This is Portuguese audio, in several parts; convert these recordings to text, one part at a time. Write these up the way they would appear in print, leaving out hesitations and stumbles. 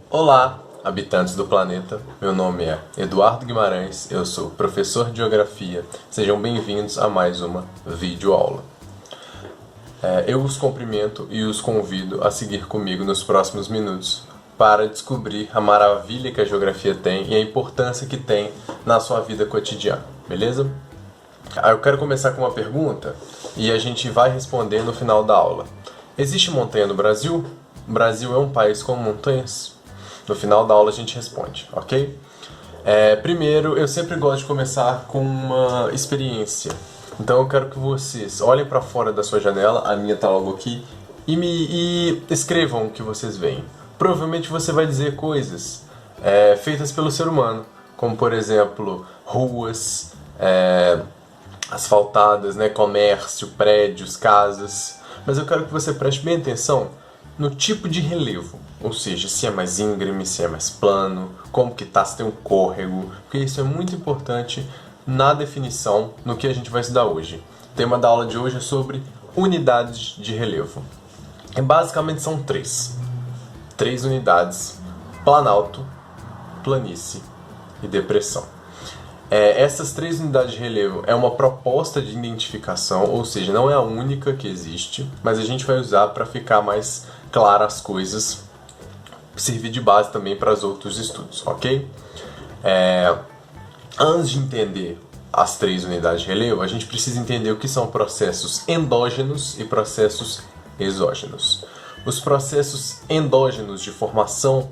Olá, habitantes do planeta. Meu nome é Eduardo Guimarães, eu sou professor de Geografia. Sejam bem-vindos a mais uma videoaula. Eu os cumprimento e os convido a seguir comigo nos próximos minutos para descobrir a maravilha que a geografia tem e a importância que tem na sua vida cotidiana, beleza? Eu quero começar com uma pergunta e a gente vai responder no final da aula. Existe montanha no Brasil? O Brasil é um país com montanhas? No final da aula a gente responde, ok? Primeiro, eu sempre gosto de começar com uma experiência. Então eu quero que vocês olhem para fora da sua janela, a minha tá logo aqui, e escrevam o que vocês veem. Provavelmente você vai dizer coisas feitas pelo ser humano, como por exemplo, ruas, asfaltadas, né, comércio, prédios, casas. Mas eu quero que você preste bem atenção no tipo de relevo, ou seja, se é mais íngreme, se é mais plano, como que tá, se tem um córrego, porque isso é muito importante na definição no que a gente vai estudar hoje. O tema da aula de hoje é sobre unidades de relevo. E basicamente são três unidades: planalto, planície e depressão. Essas três unidades de relevo é uma proposta de identificação, ou seja, não é a única que existe, mas a gente vai usar para ficar mais claras as coisas, servir de base também para os outros estudos, ok? Antes de entender as três unidades de relevo, a gente precisa entender o que são processos endógenos e processos exógenos. Os processos endógenos de formação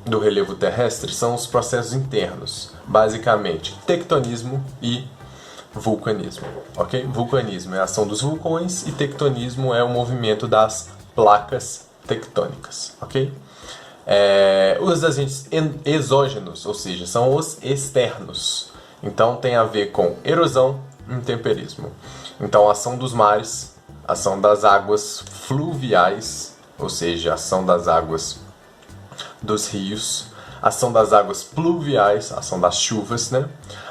do relevo terrestre são os processos internos, basicamente tectonismo e vulcanismo, ok? Vulcanismo é a ação dos vulcões e tectonismo é o movimento das placas tectônicas, ok? Os agentes exógenos, ou seja, são os externos, então tem a ver com erosão e intemperismo. Então a ação dos mares, a ação das águas fluviais, ou seja, a ação das águas dos rios, a ação das águas pluviais, a ação das chuvas, né?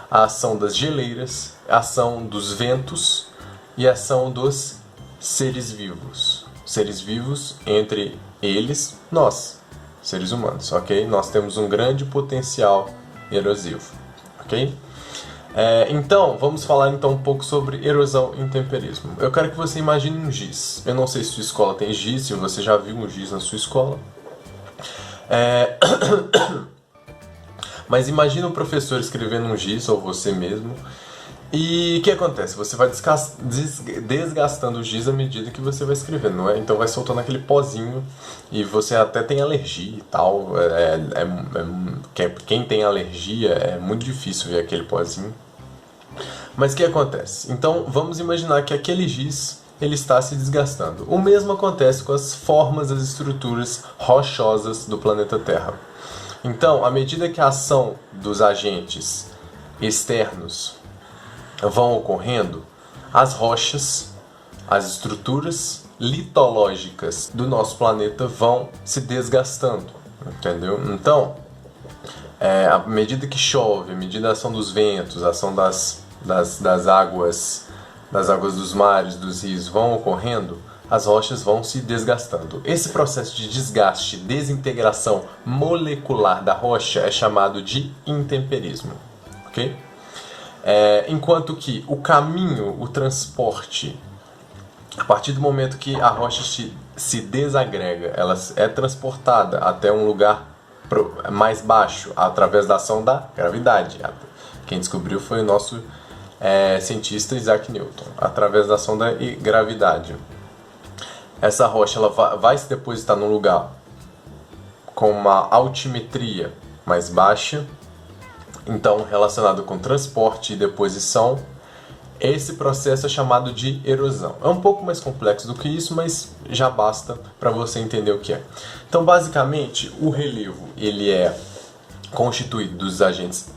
A ação das geleiras, a ação dos ventos e a ação dos seres vivos. Seres vivos, entre eles, nós, seres humanos, ok? Nós temos um grande potencial erosivo, ok? Então, vamos falar então um pouco sobre erosão e intemperismo. Eu quero que você imagine um giz. Eu não sei se sua escola tem giz, se você já viu um giz na sua escola. Mas imagina o professor escrevendo um giz, ou você mesmo, e o que acontece? Você vai desgastando o giz à medida que você vai escrevendo, não é? Então vai soltando aquele pozinho e você até tem alergia e tal. Quem tem alergia é muito difícil ver aquele pozinho. Mas o que acontece? Então vamos imaginar que aquele giz ele está se desgastando. O mesmo acontece com as formas, as estruturas rochosas do planeta Terra. Então, à medida que a ação dos agentes externos vão ocorrendo, as rochas, as estruturas litológicas do nosso planeta vão se desgastando, entendeu? Então, à medida que chove, à medida da ação dos ventos, a ação das águas dos mares, dos rios vão ocorrendo, as rochas vão se desgastando. Esse processo de desgaste, desintegração molecular da rocha é chamado de intemperismo, ok? Enquanto que o caminho, o transporte, a partir do momento que a rocha se desagrega, ela é transportada até um lugar mais baixo através da ação da gravidade. Quem descobriu foi o nosso cientista Isaac Newton, através da ação da gravidade. Essa rocha ela vai se depositar num lugar com uma altimetria mais baixa, então relacionado com transporte e deposição. Esse processo é chamado de erosão. É um pouco mais complexo do que isso, mas já basta para você entender o que é. Então, basicamente, o relevo ele é constituído dos agentes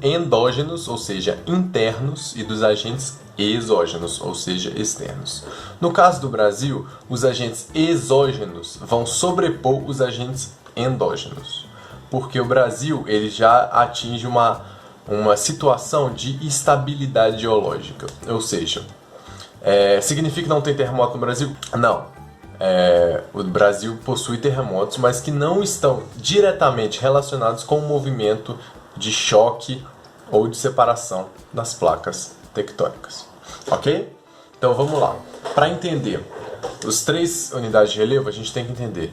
endógenos, ou seja, internos, e dos agentes exógenos, ou seja, externos. No caso do Brasil, os agentes exógenos vão sobrepor os agentes endógenos, porque o Brasil ele já atinge uma situação de estabilidade geológica, ou seja, significa que não tem terremoto no Brasil? Não. o Brasil possui terremotos, mas que não estão diretamente relacionados com o movimento de choque ou de separação das placas tectônicas. Ok? Então vamos lá. Para entender os 3 unidades de relevo, a gente tem que entender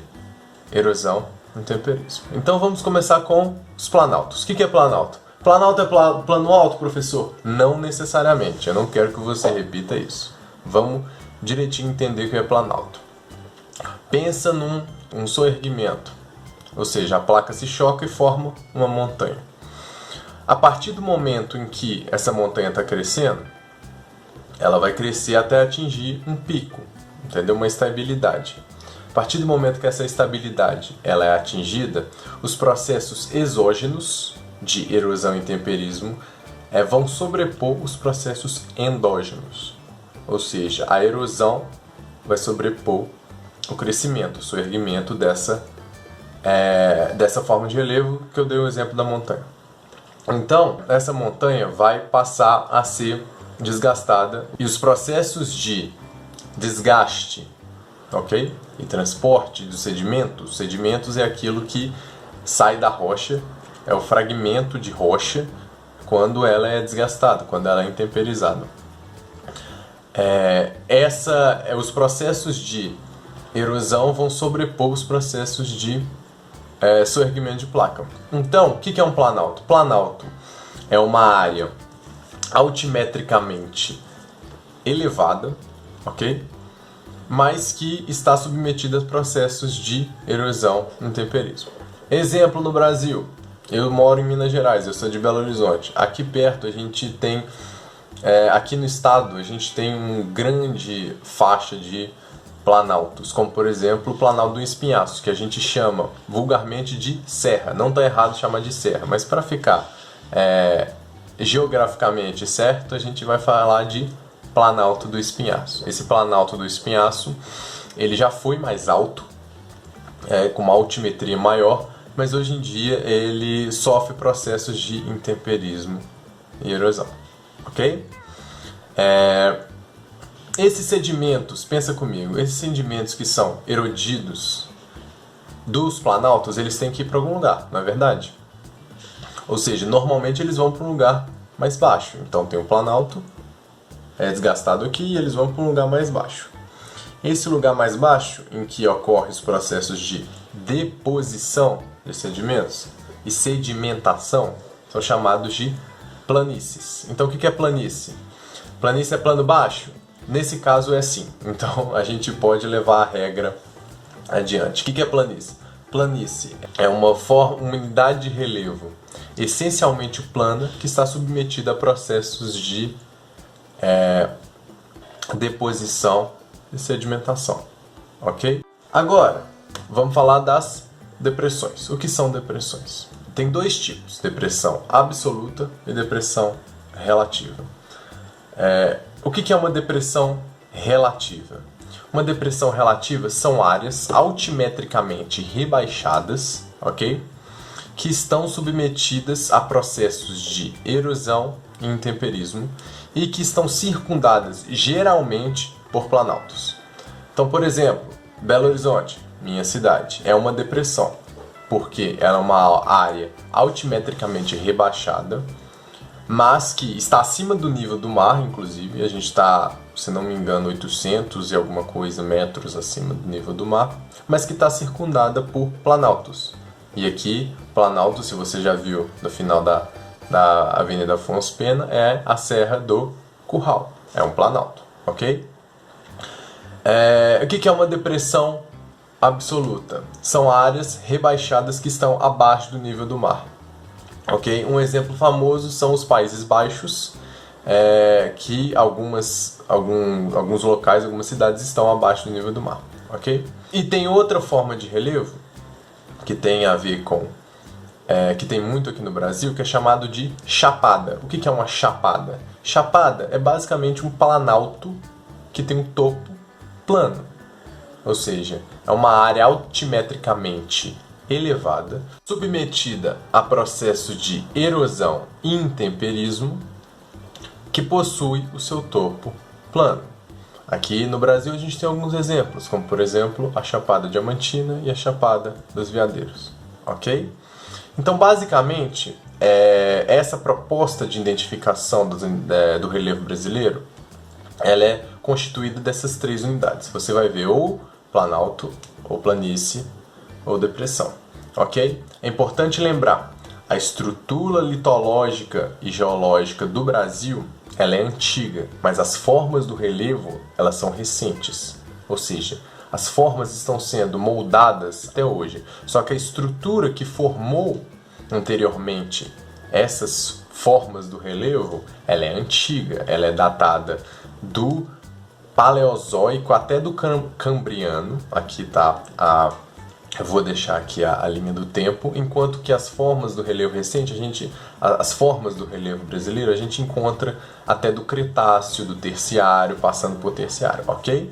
erosão e intemperismo. Então vamos começar com os planaltos. O que é planalto? Planalto é plano alto, professor? Não necessariamente. Eu não quero que você repita isso. Vamos direitinho entender o que é planalto. Pensa num soerguimento, ou seja, a placa se choca e forma uma montanha. A partir do momento em que essa montanha está crescendo, ela vai crescer até atingir um pico, entendeu? Uma estabilidade. A partir do momento que essa estabilidade ela é atingida, os processos exógenos de erosão e intemperismo vão sobrepor os processos endógenos, ou seja, a erosão vai sobrepor o crescimento, o soerguimento dessa forma de relevo que eu dei o exemplo da montanha. Então, essa montanha vai passar a ser desgastada e os processos de desgaste, ok? E transporte dos sedimentos. Sedimentos é aquilo que sai da rocha, é o fragmento de rocha quando ela é desgastada, quando ela é intemperizada. Os processos de erosão vão sobrepor os processos de soerguimento de placa. Então, o que é um planalto? Planalto é uma área altimetricamente elevada, ok? Mas que está submetida a processos de erosão e intemperismo. Exemplo no Brasil, eu moro em Minas Gerais, eu sou de Belo Horizonte. Aqui perto a gente tem, aqui no estado, a gente tem uma grande faixa de planaltos, como por exemplo o Planalto do Espinhaço, que a gente chama vulgarmente de serra. Não está errado chamar de serra, mas para ficar geograficamente certo, a gente vai falar de Planalto do Espinhaço. Esse Planalto do Espinhaço, ele já foi mais alto, com uma altimetria maior, mas hoje em dia ele sofre processos de intemperismo e erosão, ok? Esses sedimentos, pensa comigo, esses sedimentos que são erodidos dos planaltos, eles têm que ir para algum lugar, não é verdade? Ou seja, normalmente eles vão para um lugar mais baixo. Então tem um planalto desgastado aqui e eles vão para um lugar mais baixo. Esse lugar mais baixo, em que ocorrem os processos de deposição de sedimentos e sedimentação, são chamados de planícies. Então o que é planície? Planície é plano baixo? Nesse caso é sim. Então a gente pode levar a regra adiante. O que é planície? Planície é uma unidade de relevo essencialmente plana que está submetida a processos de deposição e sedimentação, ok? Agora, vamos falar das depressões. O que são depressões? Tem 2 tipos, depressão absoluta e depressão relativa. O que é uma depressão relativa? Uma depressão relativa são áreas altimetricamente rebaixadas, ok? Que estão submetidas a processos de erosão e intemperismo e que estão circundadas geralmente por planaltos. Então, por exemplo, Belo Horizonte, minha cidade, é uma depressão, porque ela é uma área altimetricamente rebaixada, mas que está acima do nível do mar, inclusive. A gente está, se não me engano, 800 e alguma coisa metros acima do nível do mar, mas que está circundada por planaltos. E aqui, planalto, se você já viu no final da Avenida Afonso Pena, é a Serra do Curral. É um planalto, ok? O que é uma depressão absoluta? São áreas rebaixadas que estão abaixo do nível do mar. Ok? Um exemplo famoso são os Países Baixos, que alguns locais, algumas cidades estão abaixo do nível do mar. Ok? E tem outra forma de relevo que tem a ver com que tem muito aqui no Brasil, que é chamado de chapada. O que é uma chapada? Chapada é basicamente um planalto que tem um topo plano, ou seja, é uma área altimetricamente elevada, submetida a processo de erosão e intemperismo, que possui o seu topo plano. Aqui no Brasil a gente tem alguns exemplos, como por exemplo a Chapada Diamantina e a Chapada dos Veadeiros, ok? Então basicamente essa proposta de identificação do relevo brasileiro, ela é constituída dessas três unidades. Você vai ver ou planalto, ou planície, ou depressão, ok? É importante lembrar, a estrutura litológica e geológica do Brasil, ela é antiga, mas as formas do relevo, elas são recentes. Ou seja, as formas estão sendo moldadas até hoje. Só que a estrutura que formou anteriormente essas formas do relevo, ela é antiga, ela é datada do Paleozoico até do Cambriano. Aqui está eu vou deixar aqui a linha do tempo, enquanto que as formas do relevo recente, as formas do relevo brasileiro, a gente encontra até do Cretáceo, do Terciário, passando por Terciário, ok?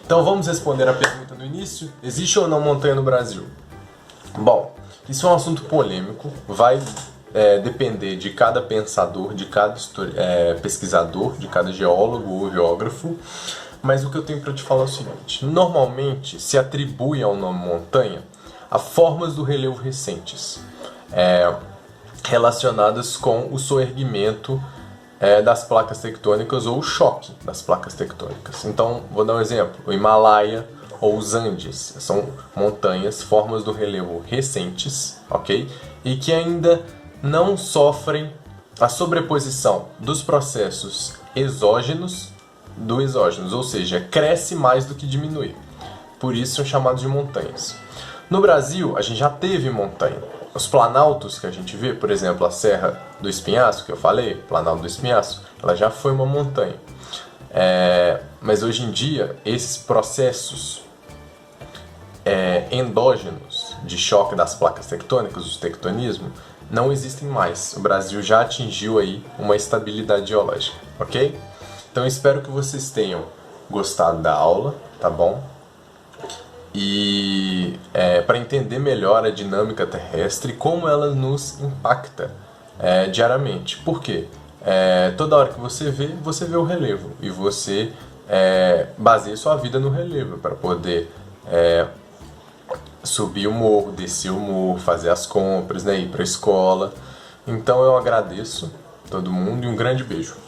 Então vamos responder a pergunta no início: existe ou não montanha no Brasil? Bom, isso é um assunto polêmico, vai depender de cada pensador, de cada pesquisador, de cada geólogo ou geógrafo. Mas o que eu tenho para te falar é o seguinte: normalmente se atribui ao nome montanha a formas do relevo recentes, relacionadas com o soerguimento das placas tectônicas ou o choque das placas tectônicas. Então, vou dar um exemplo: o Himalaia ou os Andes são montanhas, formas do relevo recentes, ok? E que ainda não sofrem a sobreposição dos processos exógenos do exógenos, ou seja, cresce mais do que diminui. Por isso são chamados de montanhas. No Brasil, a gente já teve montanha. Os planaltos que a gente vê, por exemplo, a Serra do Espinhaço, que eu falei, Planalto do Espinhaço, ela já foi uma montanha. Mas hoje em dia, esses processos endógenos de choque das placas tectônicas, o tectonismo, não existem mais. O Brasil já atingiu aí uma estabilidade geológica, ok? Então espero que vocês tenham gostado da aula, tá bom? E para entender melhor a dinâmica terrestre, como ela nos impacta diariamente. Por quê? Toda hora que você vê o relevo e você baseia sua vida no relevo para poder subir o morro, descer o morro, fazer as compras, né, ir para a escola. Então eu agradeço todo mundo e um grande beijo.